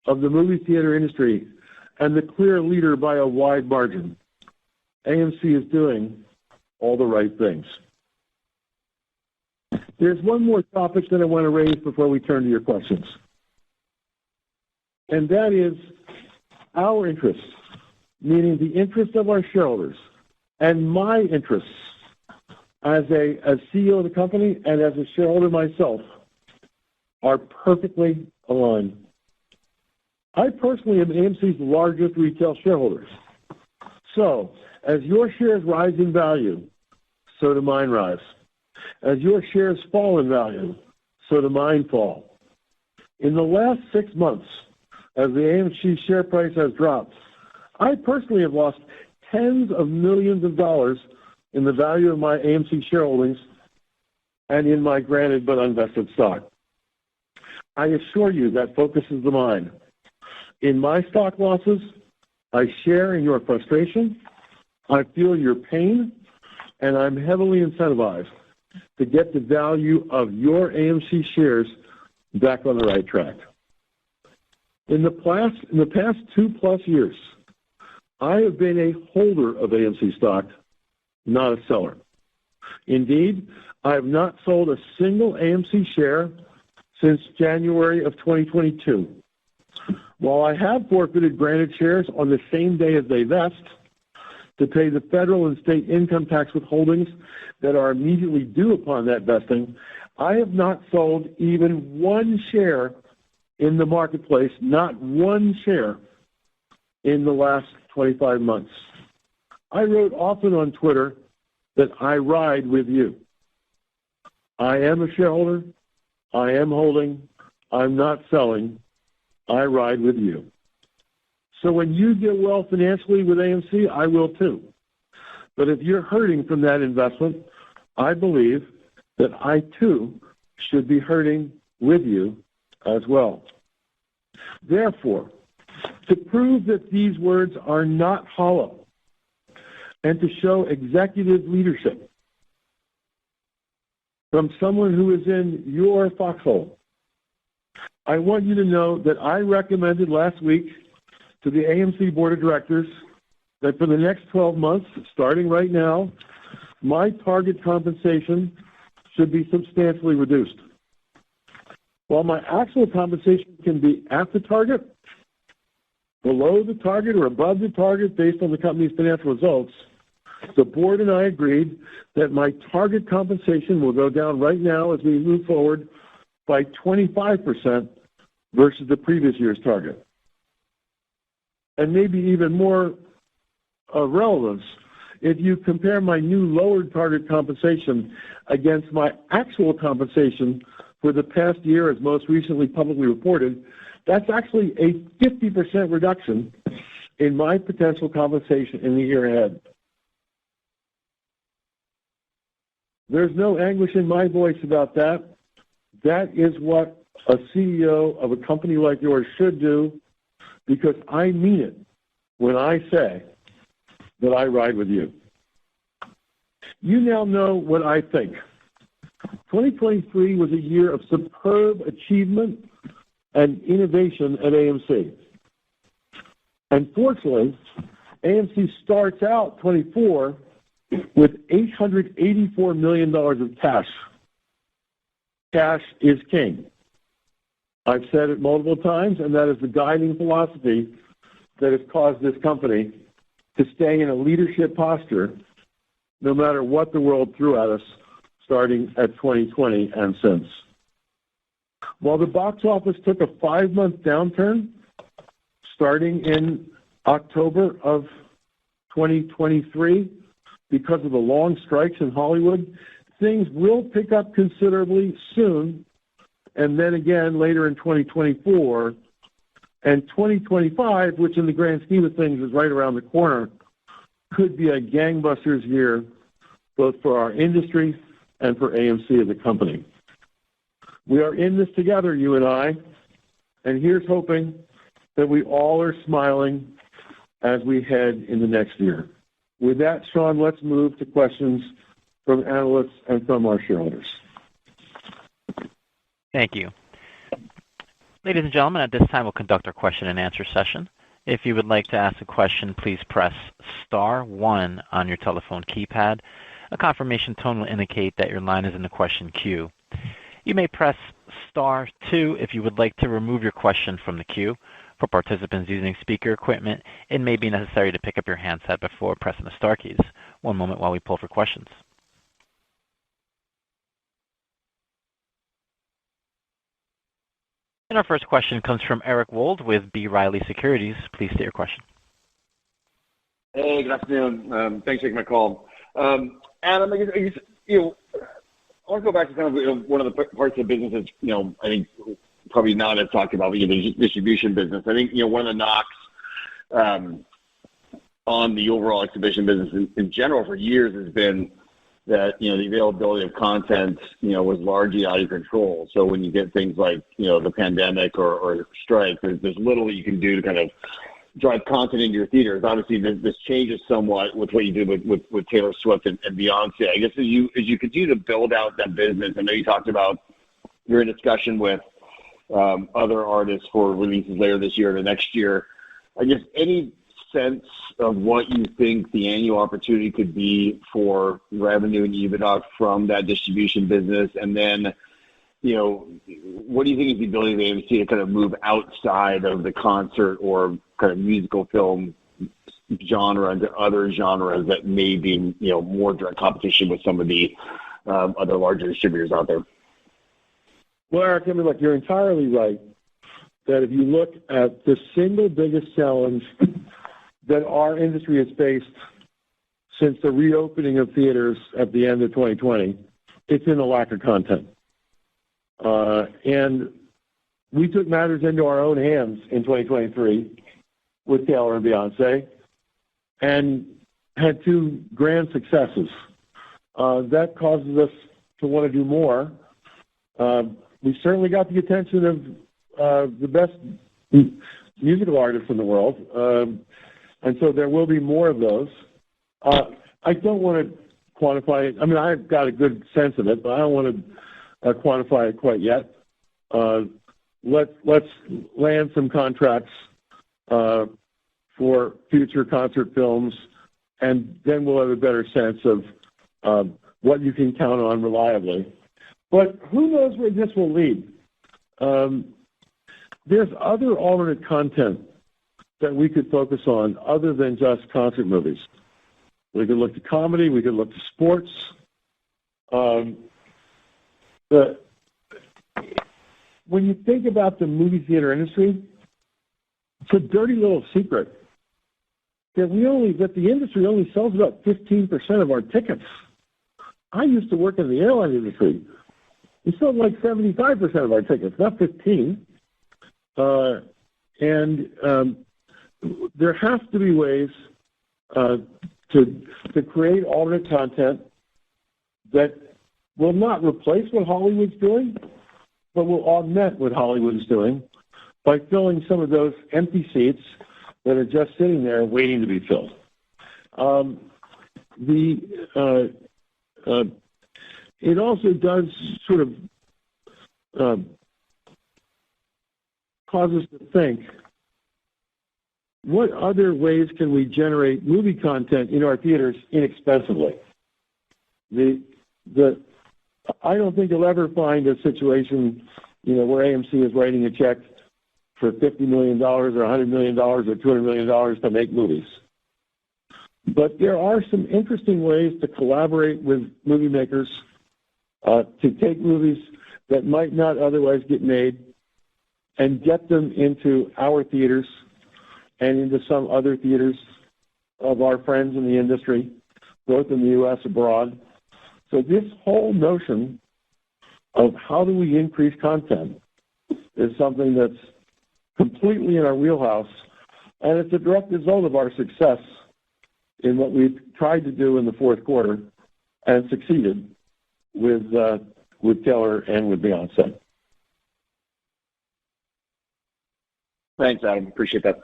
of the movie theater industry and the clear leader by a wide margin, AMC is doing all the right things. There's one more topic that I want to raise before we turn to your questions. And that is our interests, meaning the interests of our shareholders, and my interests as CEO of the company and as a shareholder myself are perfectly aligned. I personally am AMC's largest retail shareholder. So, as your shares rise in value, so do mine rise. As your shares fall in value, so do mine fall. In the last 6 months, as the AMC share price has dropped, I personally have lost tens of millions of dollars in the value of my AMC shareholdings and in my granted but unvested stock. I assure you that focuses the mind. In my stock losses, I share in your frustration, I feel your pain, and I'm heavily incentivized to get the value of your AMC shares back on the right track. In the past 2+ years, I have been a holder of AMC stock, not a seller. Indeed, I have not sold a single AMC share since January of 2022. While I have forfeited granted shares on the same day as they vest to pay the federal and state income tax withholdings that are immediately due upon that vesting, I have not sold even one share in the marketplace, not one share in the last 25 months. I wrote often on Twitter that I ride with you. I am a shareholder. I am holding. I'm not selling. I ride with you. So when you get well financially with AMC, I will too. But if you're hurting from that investment, I believe that I too should be hurting with you as well. Therefore, to prove that these words are not hollow and to show executive leadership from someone who is in your foxhole, I want you to know that I recommended last week to the AMC Board of Directors that for the next 12 months, starting right now, my target compensation should be substantially reduced. While my actual compensation can be at the target, below the target, or above the target based on the company's financial results, the board and I agreed that my target compensation will go down right now as we move forward by 25% versus the previous year's target. And maybe even more relevance, if you compare my new lowered target compensation against my actual compensation for the past year, as most recently publicly reported, that's actually a 50% reduction in my potential compensation in the year ahead. There's no anguish in my voice about that. That is what a CEO of a company like yours should do, because I mean it when I say that I ride with you. You now know what I think. 2023 was a year of superb achievement and innovation at AMC. And fortunately, AMC starts out 24 with $884 million of cash. Cash is king. I've said it multiple times, and that is the guiding philosophy that has caused this company to stay in a leadership posture no matter what the world threw at us starting at 2020 and since. While the box office took a 5-month downturn starting in October of 2023 because of the long strikes in Hollywood, things will pick up considerably soon, and then again later in 2024. And 2025, which in the grand scheme of things is right around the corner, could be a gangbusters year both for our industry and for AMC as a company. We are in this together, you and I, and here's hoping that we all are smiling as we head in the next year. With that, Sean, let's move to questions from analysts and from our shareholders. Thank you. Ladies and gentlemen, at this time we'll conduct our question and answer session. If you would like to ask a question, please press *1 on your telephone keypad. A confirmation tone will indicate that your line is in the question queue. You may press *2 if you would like to remove your question from the queue. For participants using speaker equipment, it may be necessary to pick up your handset before pressing the star keys. One moment while we pull for questions. And our first question comes from Eric Wold with B. Riley Securities. Please state your question. Hey, good afternoon. Thanks for taking my call. Adam, I guess I want to go back to kind of one of the parts of the business that's, I think probably not as talked about, but the distribution business. I think, one of the knocks on the overall exhibition business in general for years has been that, the availability of content, was largely out of control. So when you get things like, the pandemic or strike, there's little you can do to kind of drive content into your theaters. Obviously, this changes somewhat with what you did with Taylor Swift and Beyonce. I guess as you continue to build out that business, I know you talked about you're in discussion with other artists for releases later this year or next year. I guess any sense of what you think the annual opportunity could be for revenue and EBITDA from that distribution business? And then, what do you think is the ability of AMC to kind of move outside of the concert or kind of musical film genre into other genres that may be, more direct competition with some of the other larger distributors out there? Well, Eric, look, you're entirely right that if you look at the single biggest challenge that our industry has faced since the reopening of theaters at the end of 2020, it's in the lack of content. And we took matters into our own hands in 2023 with Taylor and Beyonce and had two grand successes. That causes us to want to do more. We certainly got the attention of the best musical artists in the world. And so there will be more of those. I don't want to quantify it. I've got a good sense of it, but I don't want to quantify it quite yet. Let's land some contracts for future concert films, and then we'll have a better sense of what you can count on reliably. But who knows where this will lead? There's other alternate content that we could focus on other than just concert movies. We could look to comedy. We could look to sports. When you think about the movie theater industry, it's a dirty little secret that the industry only sells about 15% of our tickets. I used to work in the airline industry. We sold like 75% of our tickets, not 15. There has to be ways to create alternate content that will not replace what Hollywood's doing, but will augment what Hollywood is doing by filling some of those empty seats that are just sitting there waiting to be filled. It also does sort of cause us to think, what other ways can we generate movie content in our theaters inexpensively? I don't think you'll ever find a situation, where AMC is writing a check for $50 million or $100 million or $200 million to make movies. But there are some interesting ways to collaborate with movie makers to take movies that might not otherwise get made and get them into our theaters and into some other theaters of our friends in the industry, both in the U.S. and abroad. So this whole notion of how do we increase content is something that's completely in our wheelhouse, and it's a direct result of our success in what we've tried to do in the fourth quarter and succeeded with Taylor and with Beyonce. Thanks, Adam. Appreciate that.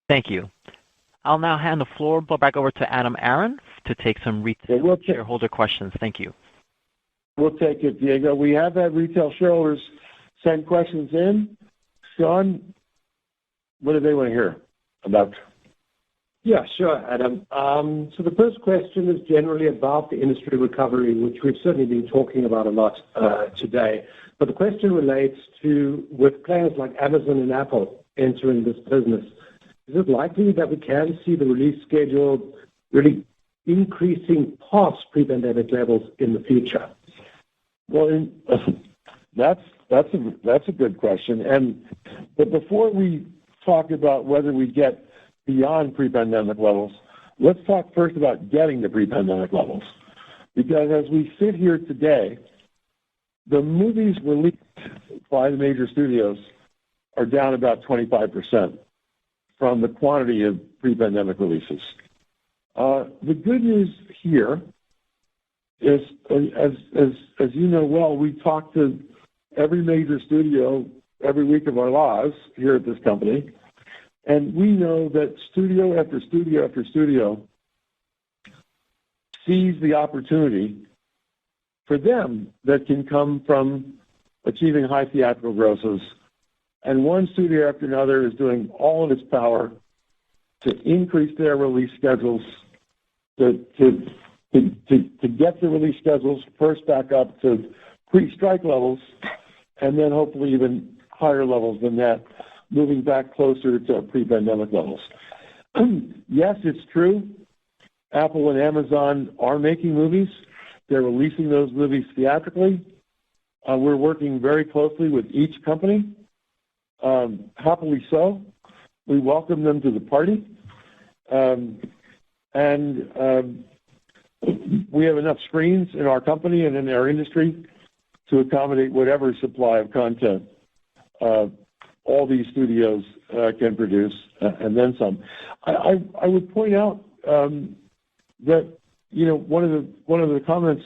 Thank you. I'll now hand the floor back over to Adam Aron to take some retail shareholder questions. Thank you. We'll take it, Diego. We have had retail shareholders send questions in. Sean, what do they want to hear about? Yeah, sure, Adam. So the first question is generally about the industry recovery, which we've certainly been talking about a lot today. But the question relates to, with players like Amazon and Apple entering this business, is it likely that we can see the release schedule really increasing past pre-pandemic levels in the future? Well, that's a good question. But before we talk about whether we get beyond pre-pandemic levels, let's talk first about getting to pre-pandemic levels. Because as we sit here today, the movies released by the major studios are down about 25% from the quantity of pre-pandemic releases. The good news here is, as you know well, we talk to every major studio every week of our lives here at this company, and we know that studio after studio after studio sees the opportunity for them that can come from achieving high theatrical grosses, and one studio after another is doing all in its power to increase their release schedules, to get the release schedules first back up to pre-strike levels, and then hopefully even higher levels than that, moving back closer to pre-pandemic levels. Yes, it's true. Apple and Amazon are making movies. They're releasing those movies theatrically. We're working very closely with each company. Happily so. We welcome them to the party. We have enough screens in our company and in our industry to accommodate whatever supply of content all these studios can produce, and then some. I would point out that one of the comments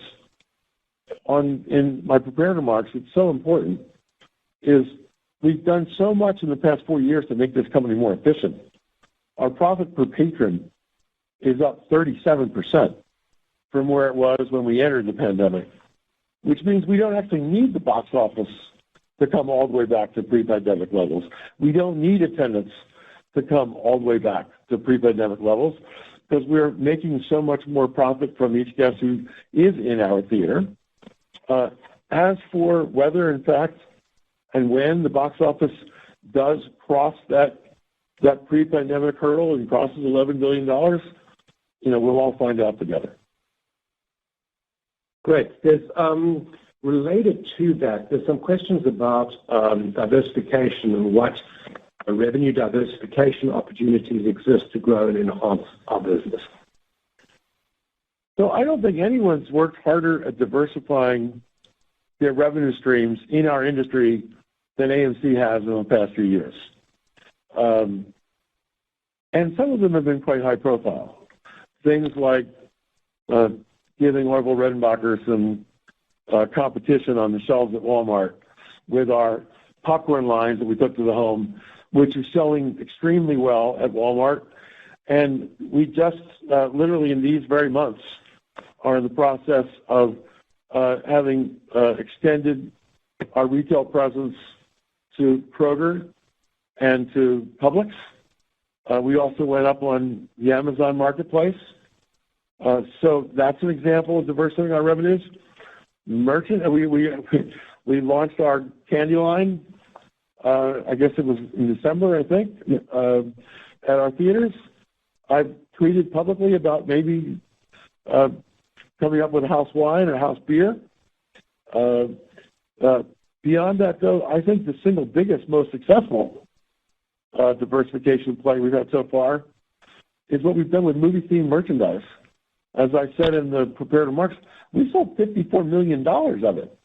in my prepared remarks, it's so important, is we've done so much in the past 4 years to make this company more efficient. Our profit per patron is up 37% from where it was when we entered the pandemic, which means we don't actually need the box office to come all the way back to pre-pandemic levels. We don't need attendance to come all the way back to pre-pandemic levels because we're making so much more profit from each guest who is in our theater. As for whether, in fact, and when the box office does cross that pre-pandemic hurdle and crosses $11 billion, we'll all find out together. Great. There's related to that, there's some questions about diversification and what revenue diversification opportunities exist to grow and enhance our business. So I don't think anyone's worked harder at diversifying their revenue streams in our industry than AMC has in the past few years. And some of them have been quite high profile. Things like giving Orville Redenbacher some competition on the shelves at Walmart with our popcorn lines that we took to the home, which are selling extremely well at Walmart. And we just literally in these very months are in the process of having extended our retail presence to Kroger and to Publix. We also went up on the Amazon Marketplace. So that's an example of diversifying our revenues. We launched our candy line, I guess it was in December, I think, at our theaters. I've tweeted publicly about maybe coming up with a house wine or house beer. Beyond that, though, I think the single biggest, most successful diversification play we've had so far is what we've done with movie-themed merchandise. As I said in the prepared remarks, we sold $54 million of it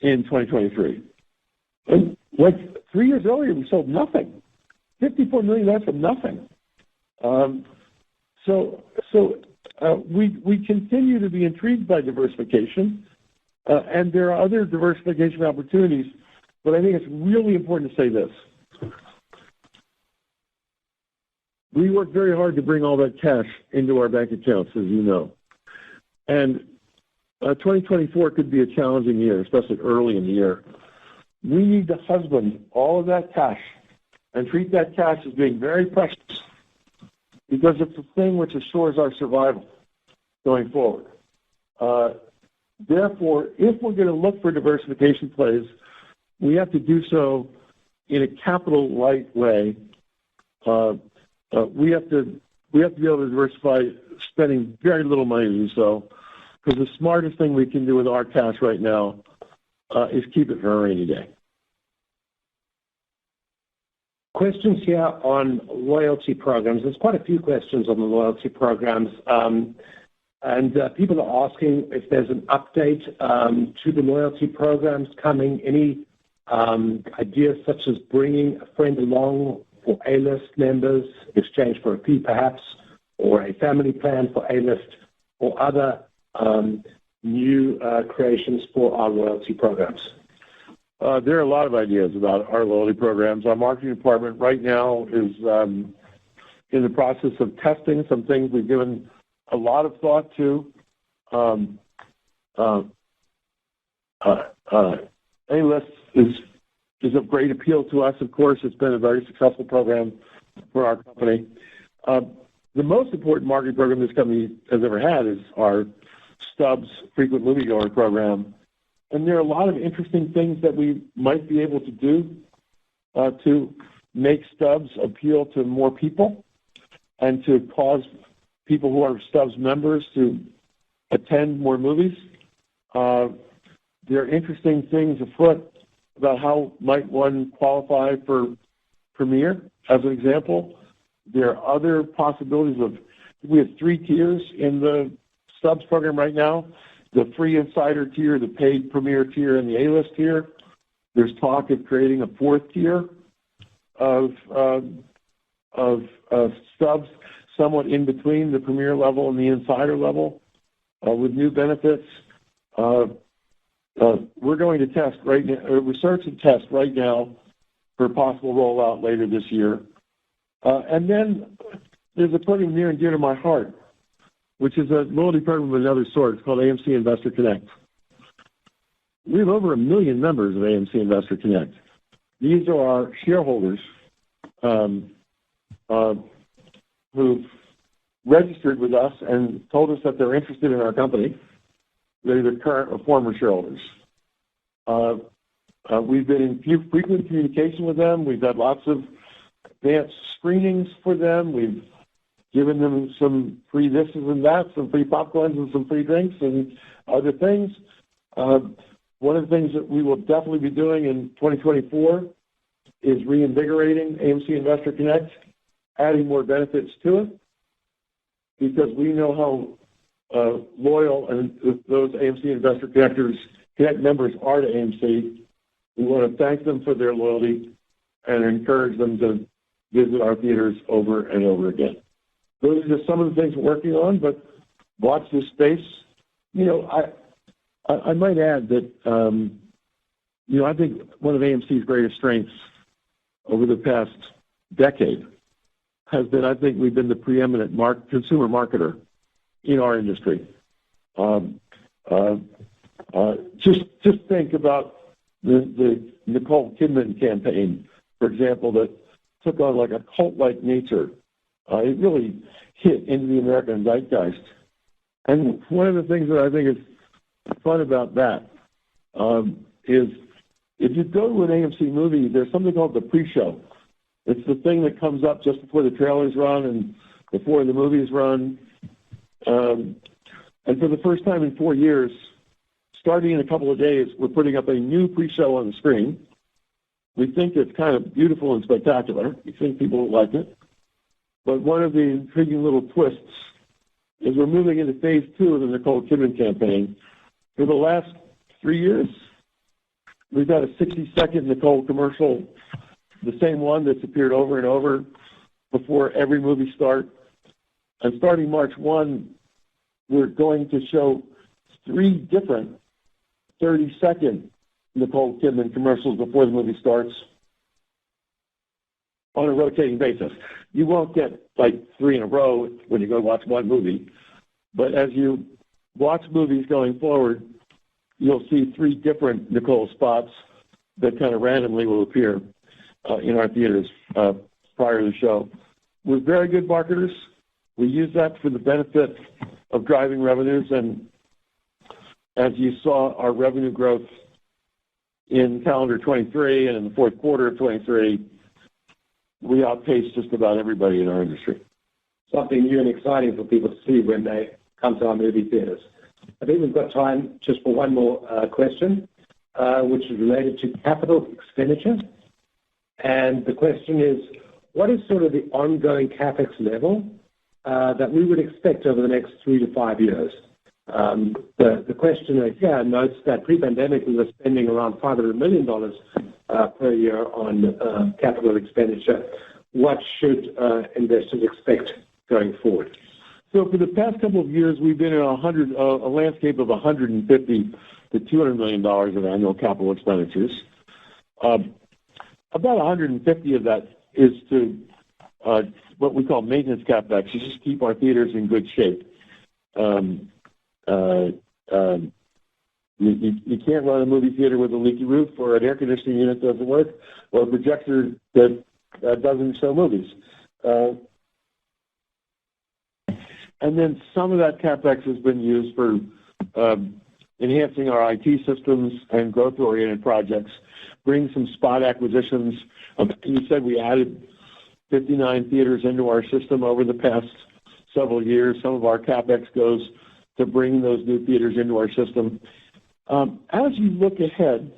in 2023. And like 3 years earlier, we sold nothing. $54 million from nothing. We continue to be intrigued by diversification, and there are other diversification opportunities, but I think it's really important to say this. We worked very hard to bring all that cash into our bank accounts, as you know. And 2024 could be a challenging year, especially early in the year. We need to husband all of that cash and treat that cash as being very precious because it's the thing which assures our survival going forward. Therefore, if we're going to look for diversification plays, we have to do so in a capital-light way. We have to be able to diversify spending very little money to do so, because the smartest thing we can do with our cash right now is keep it for a rainy day. Questions here on loyalty programs. There's quite a few questions on the loyalty programs. And people are asking if there's an update to the loyalty programs coming, any ideas such as bringing a friend along for A-list members in exchange for a fee perhaps, or a family plan for A-list, or other new creations for our loyalty programs. There are a lot of ideas about our loyalty programs. Our marketing department right now is in the process of testing some things we've given a lot of thought to. A-List is of great appeal to us, of course. It's been a very successful program for our company. The most important marketing program this company has ever had is our Stubs frequent moviegoer program. And there are a lot of interesting things that we might be able to do to make Stubs appeal to more people and to cause people who are Stubs members to attend more movies. There are interesting things afoot about how might one qualify for Premiere, as an example. There are other possibilities we have 3 tiers in the Stubs program right now: the free insider tier, the paid Premiere tier, and the A-List tier. There's talk of creating a 4th tier of Stubs, somewhat in between the Premiere level and the insider level, with new benefits. We're going to test right now, research and test right now for possible rollout later this year. And then there's a program near and dear to my heart, which is a loyalty program of another sort. It's called AMC Investor Connect. We have over 1 million members of AMC Investor Connect. These are our shareholders who've registered with us and told us that they're interested in our company. They're either current or former shareholders. We've been in frequent communication with them. We've had lots of advanced screenings for them. We've given them some free this and that, some free popcorns and some free drinks and other things. One of the things that we will definitely be doing in 2024 is reinvigorating AMC Investor Connect, adding more benefits to it, because we know how loyal and those AMC Investor Connect members are to AMC. We want to thank them for their loyalty and encourage them to visit our theaters over and over again. Those are just some of the things we're working on, but watch this space. You know, I might add that, you know, I think one of AMC's greatest strengths over the past decade has been, I think we've been the preeminent consumer marketer in our industry. Just think about the Nicole Kidman campaign, for example, that took on like a cult-like nature. It really hit into the American zeitgeist. And one of the things that I think is fun about that is if you go to an AMC movie, there's something called the pre-show. It's the thing that comes up just before the trailers run and before the movies run. And for the first time in 4 years, starting in a couple of days, we're putting up a new pre-show on the screen. We think it's kind of beautiful and spectacular. We think people will like it. But one of the intriguing little twists is we're moving into phase 2 of the Nicole Kidman campaign. For the last 3 years, we've got a 60-second Nicole commercial, the same one that's appeared over and over before every movie start. And starting March 1, we're going to show 3 different 30-second Nicole Kidman commercials before the movie starts on a rotating basis. You won't get like 3 in a row when you go watch one movie, but as you watch movies going forward, you'll see 3 different Nicole spots that kind of randomly will appear in our theaters prior to the show. We're very good marketers. We use that for the benefit of driving revenues, and as you saw, our revenue growth in calendar 23 and in the fourth quarter of 23, we outpaced just about everybody in our industry. Something new and exciting for people to see when they come to our movie theaters. I think we've got time just for one more question, which is related to capital expenditure. And the question is, what is sort of the ongoing CapEx level that we would expect over the next 3 to 5 years? The questioner here notes that pre-pandemic we were spending around $500 million per year on capital expenditure. What should investors expect going forward? So for the past couple of years, we've been in a landscape of $150 to $200 million of annual capital expenditures. About 150 of that is to what we call maintenance capex, to just keep our theaters in good shape. You can't run a movie theater with a leaky roof, or an air conditioning unit doesn't work, or a projector that doesn't show movies. And then some of that capex has been used for enhancing our IT systems and growth-oriented projects, bring some spot acquisitions. You said we added 59 theaters into our system over the past several years. Some of our capex goes to bring those new theaters into our system. As you look ahead,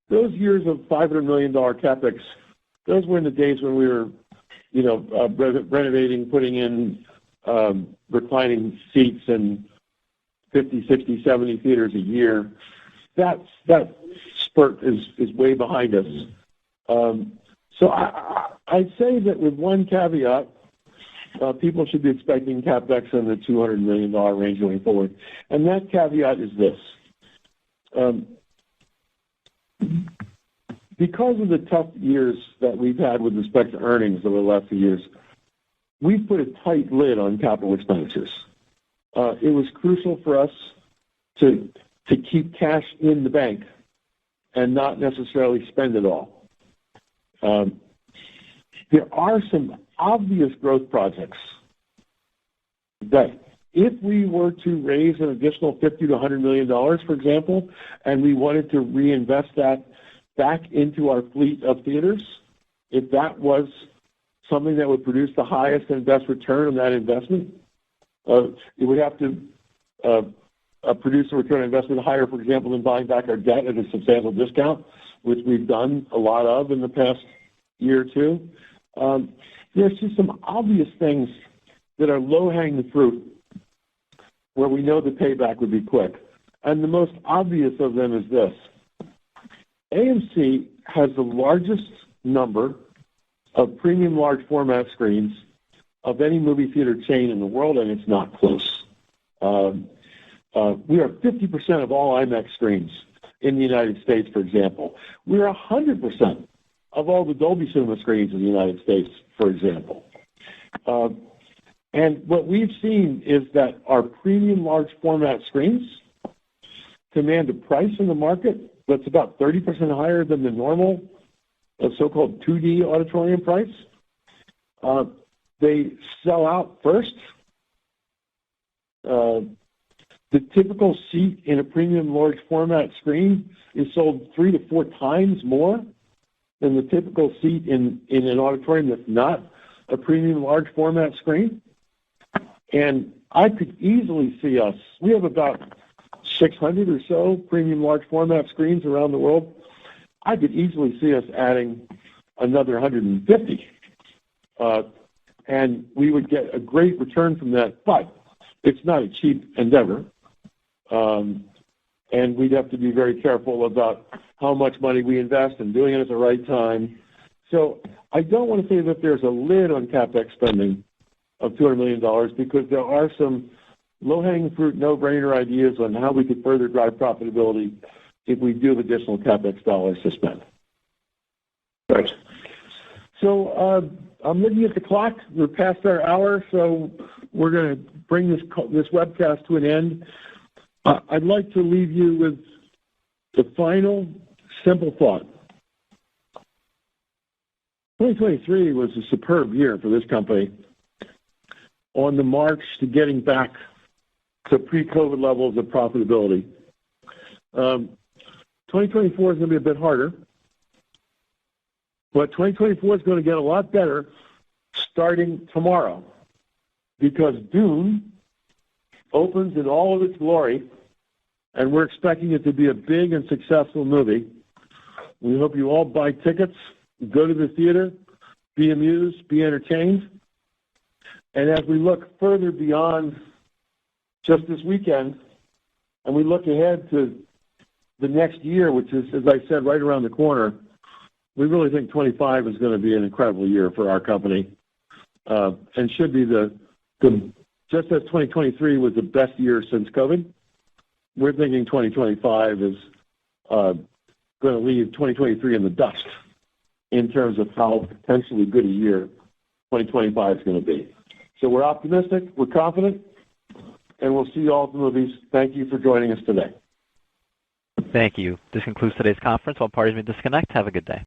those years of $500 million capex, those were in the days when we were, renovating, putting in reclining seats and 50, 60, 70 theaters a year. That spurt is way behind us. So I'd say that with one caveat, people should be expecting capex in the $200 million range going forward. And that caveat is this. Because of the tough years that we've had with respect to earnings over the last few years, we've put a tight lid on capital expenditures. It was crucial for us to keep cash in the bank and not necessarily spend it all. There are some obvious growth projects that if we were to raise an additional $50 to $100 million, for example, and we wanted to reinvest that back into our fleet of theaters, if that was something that would produce the highest and best return on that investment, it would have to produce a return on investment higher, for example, than buying back our debt at a substantial discount, which we've done a lot of in the past year or two. There's just some obvious things that are low-hanging fruit where we know the payback would be quick. And the most obvious of them is this. AMC has the largest number of premium large format screens of any movie theater chain in the world, and it's not close. We are 50% of all IMAX screens in the United States, for example. We're 100% of all the Dolby Cinema screens in the United States, for example. And what we've seen is that our premium large format screens command a price in the market that's about 30% higher than the normal so-called 2D auditorium price. They sell out first. The typical seat in a premium large format screen is sold 3 to 4 times more than the typical seat in an auditorium that's not a premium large format screen. And I could easily see us, we have about 600 or so premium large format screens around the world. I could easily see us adding another 150. And we would get a great return from that, but it's not a cheap endeavor. And we'd have to be very careful about how much money we invest and doing it at the right time. So I don't want to say that there's a lid on CapEx spending of $200 million because there are some low-hanging fruit, no-brainer ideas on how we could further drive profitability if we do have additional CapEx dollars to spend. Right. So I'm looking at the clock. We're past our hour, so we're going to bring this webcast to an end. I'd like to leave you with the final simple thought. 2023 was a superb year for this company on the march to getting back to pre-COVID levels of profitability. 2024 is going to be a bit harder, but 2024 is going to get a lot better starting tomorrow because Dune opens in all of its glory, and we're expecting it to be a big and successful movie. We hope you all buy tickets, go to the theater, be amused, be entertained. And as we look further beyond just this weekend, and we look ahead to the next year, which is, as I said, right around the corner, we really think 25 is going to be an incredible year for our company, and should be just as 2023 was the best year since COVID. We're thinking 2025 is going going to leave 2023 in the dust in terms of how potentially good a year 2025 is going to be. So we're optimistic, we're confident, and we'll see you all at the movies. Thank you for joining us today. Thank you. This concludes today's conference. All parties may disconnect. Have a good day.